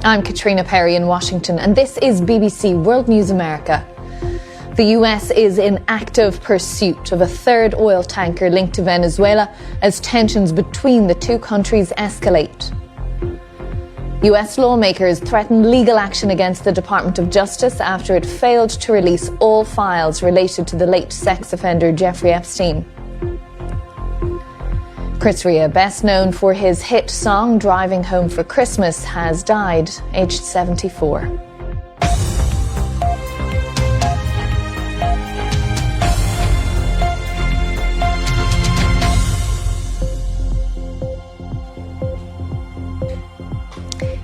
I'm Caitriona Perry in Washington, and this is BBC World News America. The US is in active pursuit of a third oil tanker linked to Venezuela as tensions between the two countries escalate. US lawmakers threaten legal action against the Department of Justice after it failed to release all files related to the late sex offender Jeffrey Epstein. Chris Rea, best known for his hit song Driving Home for Christmas, has died, aged 74.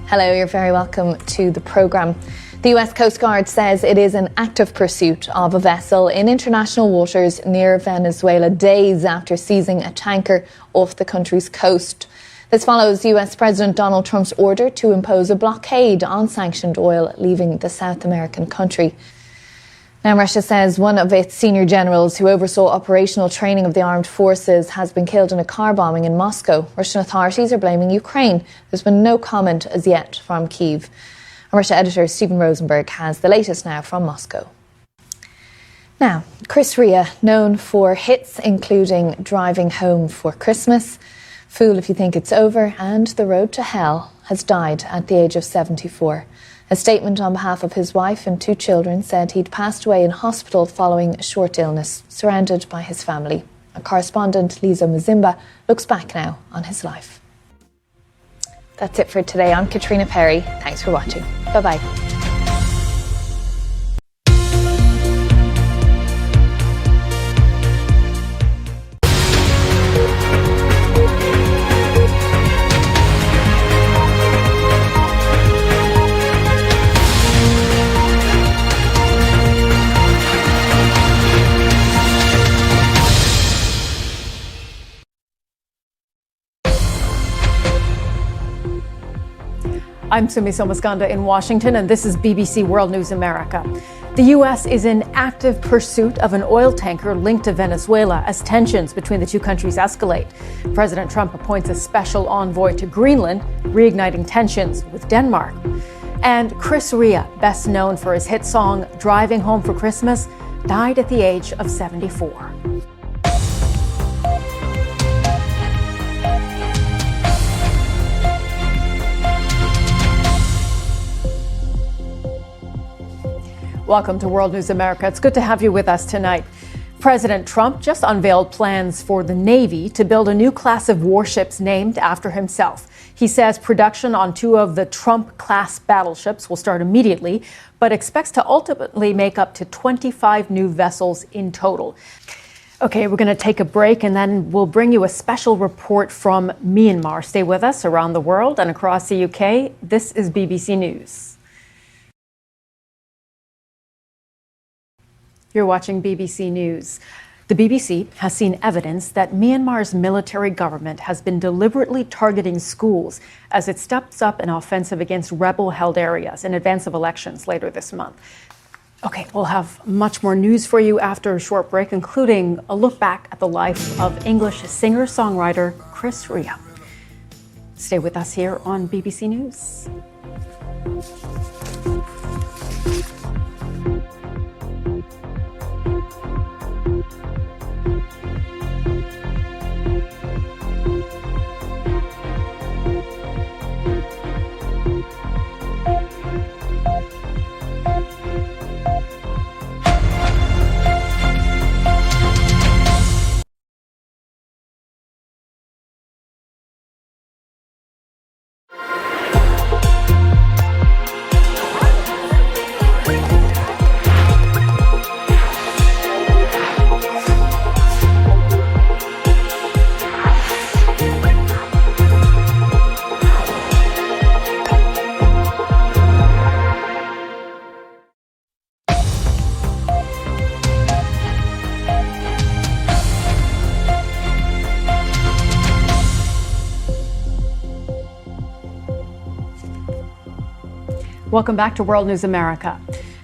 Hello, you're very welcome to the programme. The US Coast Guard says it is in active pursuit of a vessel in international waters near Venezuela days after seizing a tanker off the country's coast. This follows US President Donald Trump's order to impose a blockade on sanctioned oil leaving the South American country. Now, Russia says one of its senior generals who oversaw operational training of the armed forces has been killed in a car bombing in Moscow. Russian authorities are blaming Ukraine. There's been no comment as yet from Kyiv. Russia editor Stephen Rosenberg has the latest now from Moscow. Now, Chris Rea, known for hits including Driving Home for Christmas, Fool If You Think It's Over and The Road to Hell, has died at the age of 74. A statement on behalf of his wife and two children said he'd passed away in hospital following a short illness, surrounded by his family. Our correspondent Lisa Muzimba looks back now on his life. That's it for today. I'm Caitriona Perry. Thanks for watching. Bye-bye. I'm Sumi Somaskanda in Washington, and this is BBC World News America. The U.S. is in active pursuit of an oil tanker linked to Venezuela as tensions between the two countries escalate. President Trump appoints a special envoy to Greenland, reigniting tensions with Denmark. And Chris Rea, best known for his hit song Driving Home for Christmas, died at the age of 74. Welcome to World News America. It's good to have you with us tonight. President Trump just unveiled plans for the Navy to build a new class of warships named after himself. He says production on two of the Trump-class battleships will start immediately, but expects to ultimately make up to 25 new vessels in total. Okay, we're going to take a break, and then we'll bring you a special report from Myanmar. Stay with us. Around the world and across the UK, this is BBC News. You're watching BBC News. The BBC has seen evidence that Myanmar's military government has been deliberately targeting schools as it steps up an offensive against rebel-held areas in advance of elections later this month. Okay, we'll have much more news for you after a short break, including a look back at the life of English singer-songwriter Chris Rea. Stay with us here on BBC News. Welcome back to World News America.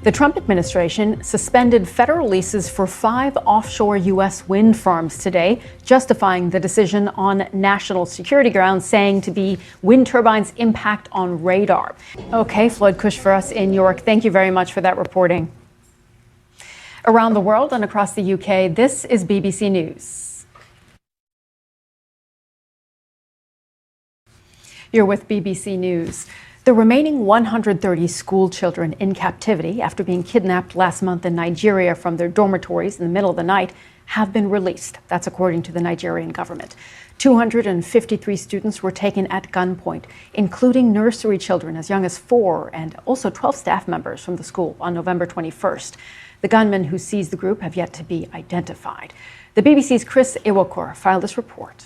The Trump administration suspended federal leases for 5 offshore U.S. wind farms today, justifying the decision on national security grounds, saying to be wind turbines' impact on radar. Okay, Floyd Cush for us in York. Thank you very much for that reporting. Around the world and across the UK, this is BBC News. You're with BBC News. The remaining 130 school children in captivity after being kidnapped last month in Nigeria from their dormitories in the middle of the night have been released. That's according to the Nigerian government. 253 students were taken at gunpoint, including nursery children as young as 4 and also 12 staff members from the school on November 21st. The gunmen who seized the group have yet to be identified. The BBC's Chris Rea filed this report.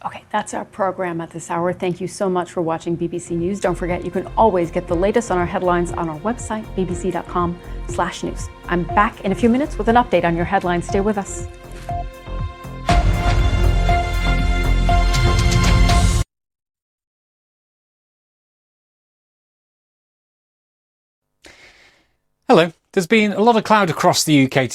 Okay, that's our program at this hour. Thank you so much for watching BBC News. Don't forget, you can always get the latest on our headlines on our website, bbc.com/news. I'm back in a few minutes with an update on your headlines. Stay with us. Hello. There's been a lot of cloud across the UK today.